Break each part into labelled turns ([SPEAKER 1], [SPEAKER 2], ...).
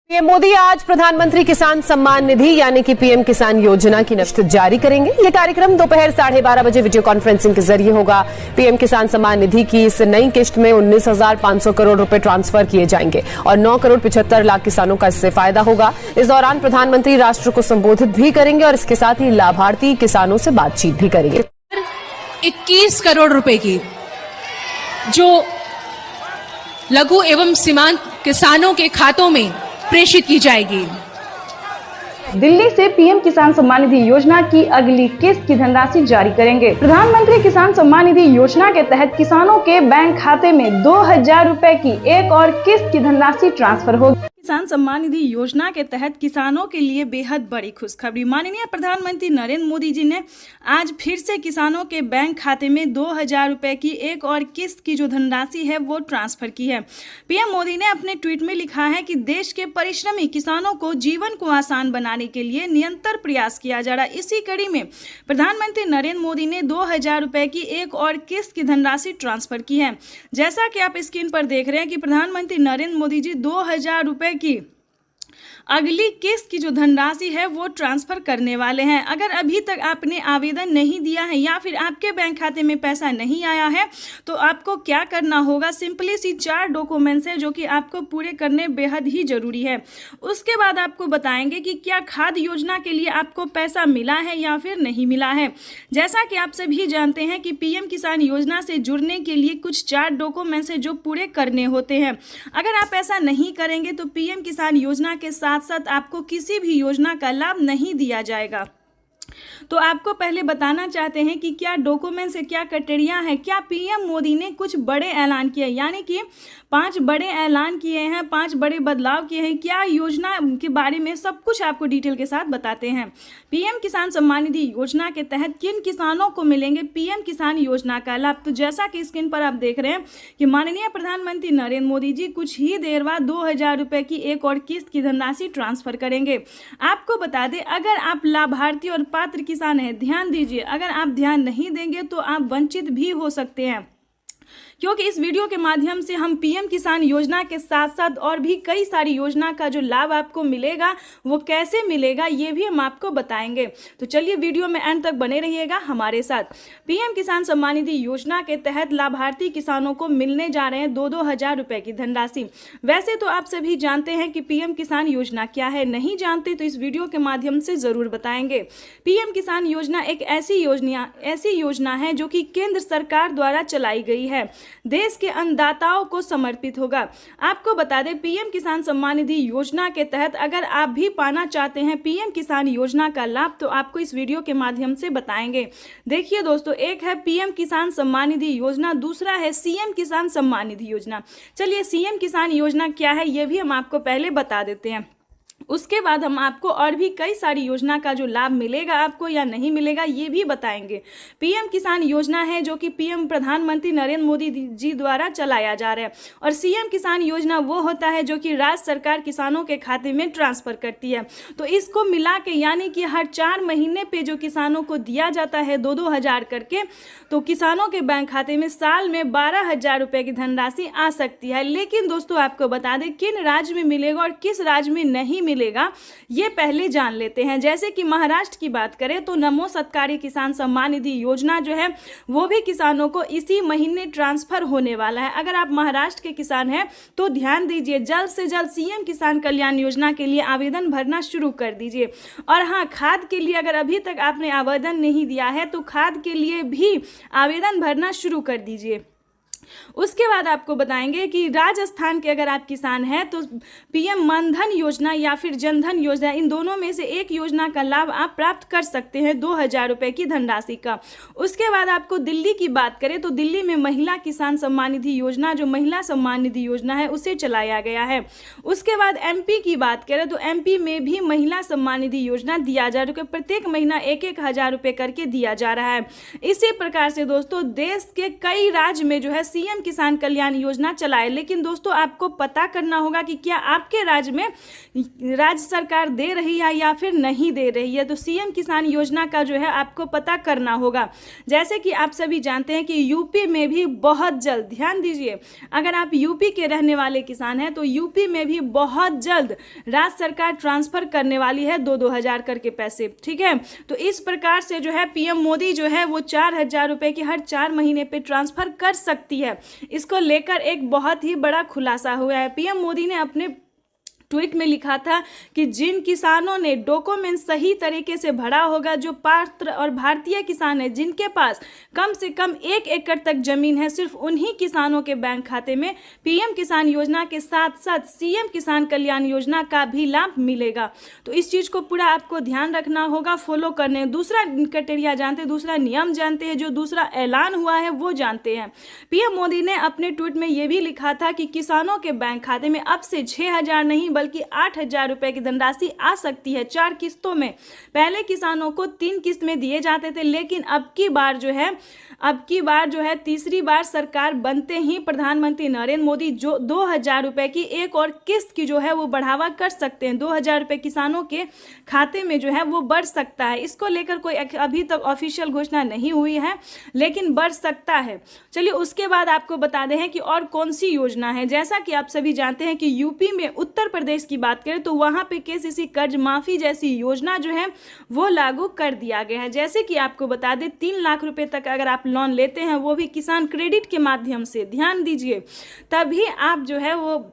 [SPEAKER 1] PM Modi आज प्रधानमंत्री किसान सम्मान निधि यानी कि पीएम किसान योजना की किश्त जारी करेंगे। ये कार्यक्रम दोपहर 12:30 बजे वीडियो कॉन्फ्रेंसिंग के जरिए होगा। पीएम किसान सम्मान निधि की इस नई किश्त में 19,500 करोड़ रुपए ट्रांसफर किए जाएंगे और 9 करोड़ 75 लाख किसानों का इससे फायदा होगा। इस दौरान प्रधानमंत्री राष्ट्र को संबोधित भी करेंगे और इसके साथ ही लाभार्थी किसानों से बातचीत भी करेंगे।
[SPEAKER 2] 21 करोड़ रुपए की जो लघु एवं सीमांत किसानों के खातों में प्रेषित की जाएगी।
[SPEAKER 3] दिल्ली से पीएम किसान सम्मान निधि योजना की अगली किस्त की धनराशि जारी करेंगे। प्रधानमंत्री किसान सम्मान निधि योजना के तहत किसानों के बैंक खाते में 2,000 रुपए की एक और किस्त की धनराशि ट्रांसफर होगी। किसान सम्मान निधि योजना के तहत किसानों के लिए बेहद बड़ी खुशखबरी। माननीय प्रधानमंत्री नरेंद्र मोदी जी ने आज फिर से किसानों के बैंक खाते में 2,000 रुपए की एक और किस्त की जो धनराशि है वो ट्रांसफर की है। पीएम मोदी ने अपने ट्वीट में लिखा है कि देश के परिश्रमी किसानों को जीवन को आसान बनाने के लिए निरंतर प्रयास किया जा रहा है। इसी कड़ी में प्रधानमंत्री नरेंद्र मोदी ने 2,000 रुपए की एक और किस्त की धनराशि ट्रांसफर की है। जैसा कि आप स्क्रीन पर देख रहे हैं कि प्रधानमंत्री नरेंद्र मोदी जी 2,000 रुपए की अगली किस्त की जो धनराशि है वो ट्रांसफर करने वाले हैं। अगर अभी तक आपने आवेदन नहीं दिया है या फिर आपके बैंक खाते में पैसा नहीं आया है तो आपको क्या करना होगा, सिंपली सी 4 डॉक्यूमेंट्स है जो कि आपको पूरे करने बेहद ही जरूरी है। उसके बाद आपको बताएंगे कि क्या खाद्य योजना के लिए आपको पैसा मिला है या फिर नहीं मिला है। जैसा कि आप सभी जानते हैं कि पीएम किसान योजना से जुड़ने के लिए कुछ 4 डॉक्यूमेंट्स है जो पूरे करने होते हैं। अगर आप ऐसा नहीं करेंगे तो पीएम किसान योजना के साथ साथ आपको किसी भी योजना का लाभ नहीं दिया जाएगा। तो आपको पहले बताना चाहते हैं कि क्या डॉक्यूमेंट्स है, क्या क्राइटेरिया है। क्या पीएम मोदी ने कुछ बड़े ऐलान किए, यानी कि 5 बड़े ऐलान किए हैं, 5 बड़े बदलाव किए हैं। क्या योजना के बारे में सब कुछ आपको डिटेल के साथ बताते हैं। पीएम किसान सम्मान निधि योजना के तहत किन किसानों को मिलेंगे पीएम किसान योजना का लाभ। तो जैसा कि स्क्रीन पर आप देख रहे हैं कि माननीय प्रधानमंत्री नरेंद्र मोदी जी कुछ ही देर बाद 2,000 रुपए की एक और किस्त की धनराशि ट्रांसफर करेंगे। आपको बता दें, अगर आप लाभार्थी और पात्र किसान है, ध्यान दीजिए, अगर आप ध्यान नहीं देंगे तो आप वंचित भी हो सकते हैं, क्योंकि इस वीडियो के माध्यम से हम पीएम किसान योजना के साथ साथ और भी कई सारी योजना का जो लाभ आपको मिलेगा वो कैसे मिलेगा ये भी हम आपको बताएंगे। तो चलिए वीडियो में अंत तक बने रहिएगा हमारे साथ। पीएम किसान सम्मान निधि योजना के तहत लाभार्थी किसानों को मिलने जा रहे हैं 2,000 रुपए की धनराशि। वैसे तो आप सभी जानते हैं कि पीएम किसान योजना क्या है, नहीं जानते तो इस वीडियो के माध्यम से जरूर बताएंगे। पीएम किसान योजना एक ऐसी योजना है जो कि केंद्र सरकार द्वारा चलाई गई है, देश के अन्नदाताओं को समर्पित होगा। आपको बता दें, पीएम किसान सम्मान निधि योजना के तहत अगर आप भी पाना चाहते हैं पीएम किसान योजना का लाभ तो आपको इस वीडियो के माध्यम से बताएंगे। देखिए दोस्तों, एक है पीएम किसान सम्मान निधि योजना, दूसरा है सीएम किसान सम्मान निधि योजना। चलिए सीएम किसान योजना क्या है ये भी हम आपको पहले बता देते हैं, उसके बाद हम आपको और भी कई सारी योजना का जो लाभ मिलेगा आपको या नहीं मिलेगा ये भी बताएंगे। पीएम किसान योजना है जो कि पीएम प्रधानमंत्री नरेंद्र मोदी जी द्वारा चलाया जा रहा है, और सीएम किसान योजना वो होता है जो कि राज्य सरकार किसानों के खाते में ट्रांसफर करती है। तो इसको मिला के यानी कि हर 4 महीने पे जो किसानों को दिया जाता है 2-2 हज़ार करके, तो किसानों के बैंक खाते में साल में 12,000 रुपए की धनराशि आ सकती है। लेकिन दोस्तों आपको बता दें किन राज्य में मिलेगा और किस राज्य में नहीं मिलेगा ये पहले जान लेते हैं। जैसे कि महाराष्ट्र की बात करें तो नमो सत्कारी किसान सम्मान निधि योजना जो है वो भी किसानों को इसी महीने ट्रांसफर होने वाला है। अगर आप महाराष्ट्र के किसान हैं तो ध्यान दीजिए, जल्द से जल्द सीएम किसान कल्याण योजना के लिए आवेदन भरना शुरू कर दीजिए। और हाँ, खाद के लिए अगर अभी तक आपने आवेदन नहीं दिया है तो खाद के लिए भी आवेदन भरना शुरू कर दीजिए। उसके बाद आपको बताएंगे कि राजस्थान के अगर आप किसान हैं तो पीएम मनधन योजना या फिर जनधन योजना, इन दोनों में से एक योजना का लाभ आप प्राप्त कर सकते हैं 2,000 रुपए की धनराशि का। उसके बाद आपको दिल्ली की बात करें तो दिल्ली में महिला किसान सम्मान निधि योजना जो महिला सम्मान निधि योजना है उसे चलाया गया है। उसके बाद एमपी की बात करें तो एमपी में भी महिला सम्मान निधि योजना दिया जा रहा है, प्रत्येक महीना 1-1 हज़ार रुपए करके दिया जा रहा है। इसी प्रकार से दोस्तों देश के कई राज्य में जो है सीएम किसान कल्याण योजना चलाए। लेकिन दोस्तों आपको पता करना होगा कि क्या आपके राज्य में राज्य सरकार दे रही है या फिर नहीं दे रही है। तो सीएम किसान योजना का जो है आपको पता करना होगा। जैसे कि आप सभी जानते हैं कि यूपी में भी बहुत जल्द, ध्यान दीजिए, अगर आप यूपी के रहने वाले किसान हैं तो यूपी में भी बहुत जल्द राज्य सरकार ट्रांसफर करने वाली है 2-2 हजार करके पैसे, ठीक है। तो इस प्रकार से जो है पीएम मोदी जो है वो 4,000 रुपए की हर 4 महीने पे ट्रांसफर कर सकती है। इसको लेकर एक बहुत ही बड़ा खुलासा हुआ है। पीएम मोदी ने अपने ट्वीट में लिखा था कि जिन किसानों ने डॉक्यूमेंट सही तरीके से भरा होगा, जो पात्र और भारतीय किसान हैं, जिनके पास कम से कम 1 एकड़ तक जमीन है, सिर्फ उन्हीं किसानों के बैंक खाते में पीएम किसान योजना के साथ साथ सीएम किसान कल्याण योजना का भी लाभ मिलेगा। तो इस चीज़ को पूरा आपको ध्यान रखना होगा, फॉलो करने। दूसरा क्राइटेरिया जानते हैं, दूसरा नियम जानते हैं, जो दूसरा ऐलान हुआ है वो जानते हैं। पीएम मोदी ने अपने ट्वीट में ये भी लिखा था कि किसानों के बैंक खाते में अब से 6,000 नहीं बल्कि 8,000 रुपए की धनराशि आ सकती है 4 किस्तों में। पहले किसानों को 3 किस्त में दिए जाते थे, लेकिन अब की बार जो है तीसरी बार सरकार बनते ही प्रधानमंत्री नरेंद्र मोदी जो 2,000 रुपए की एक और किस्त की जो है वो बढ़ावा कर सकते हैं। 2,000 रुपए किसानों के खाते में जो है वो बढ़ सकता है। इसको लेकर कोई अभी तक ऑफिशियल घोषणा नहीं हुई है, लेकिन बढ़ सकता है। चलिए उसके बाद आपको बता दें कि और कौन सी योजना है। जैसा कि आप सभी जानते हैं कि यूपी में, उत्तर प्रदेश की बात करें तो वहां पे केसीसी कर्ज माफी जैसी योजना जो है वो लागू कर दिया गया है। जैसे कि आपको बता दें 3 लाख रुपए तक अगर आप लोन लेते हैं, वो भी किसान क्रेडिट के माध्यम से, ध्यान दीजिए, तभी आप जो है वो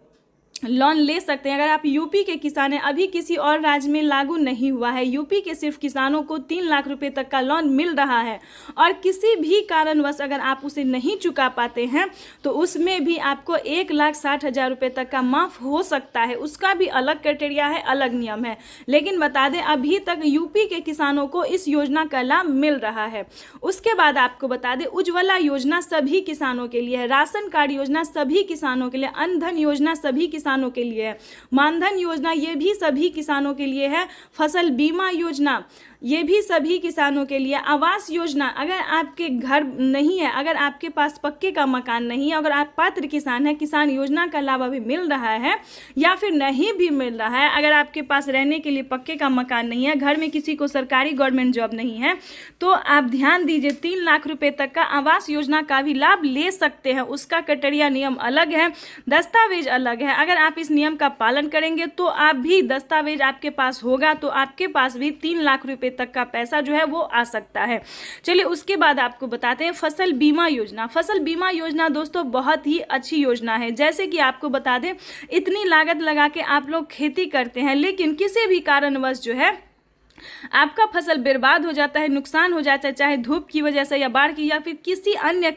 [SPEAKER 3] लोन ले सकते हैं। अगर आप यूपी के किसान हैं, अभी किसी और राज्य में लागू नहीं हुआ है, यूपी के सिर्फ किसानों को 3 लाख रुपए तक का लोन मिल रहा है। और किसी भी कारणवश अगर आप उसे नहीं चुका पाते हैं तो उसमें भी आपको 1,60,000 रुपए तक का माफ हो सकता है। उसका भी अलग क्राइटेरिया है, अलग नियम है। लेकिन बता दें अभी तक यूपी के किसानों को इस योजना का लाभ मिल रहा है। उसके बाद आपको बता दें उज्ज्वला योजना सभी किसानों के लिए है, राशन कार्ड योजना सभी किसानों के लिए, अन्न धन योजना सभी किसानों के लिए है, मानधन योजना ये भी सभी किसानों के लिए है, फसल बीमा योजना ये भी सभी किसानों के लिए, आवास योजना, अगर आपके घर नहीं है, अगर आपके पास पक्के का मकान नहीं है, अगर आप पात्र किसान हैं, किसान योजना का लाभ अभी मिल रहा है या फिर नहीं भी मिल रहा है, अगर आपके पास रहने के लिए पक्के का मकान नहीं है, घर में किसी को सरकारी गवर्नमेंट जॉब नहीं है, तो आप ध्यान दीजिए 3 लाख रुपए तक का आवास योजना का भी लाभ ले सकते हैं। उसका क्राइटेरिया नियम अलग है, दस्तावेज अलग है। अगर आप इस नियम का पालन करेंगे तो आप भी, दस्तावेज आपके पास होगा तो आपके पास भी 3 लाख रुपए तक का पैसा जो है वो आ सकता है। चलिए उसके बाद आपको बताते हैं फसल बीमा योजना। फसल बीमा योजना दोस्तों बहुत ही अच्छी योजना है। जैसे कि आपको बता दें इतनी लागत लगा के आप लोग खेती करते हैं, लेकिन किसी भी कारणवश जो है आपका फसल बर्बाद हो जाता है, नुकसान हो जाता है, चाहे धूप की वजह से या बाढ़ की या फिर किसी अन्य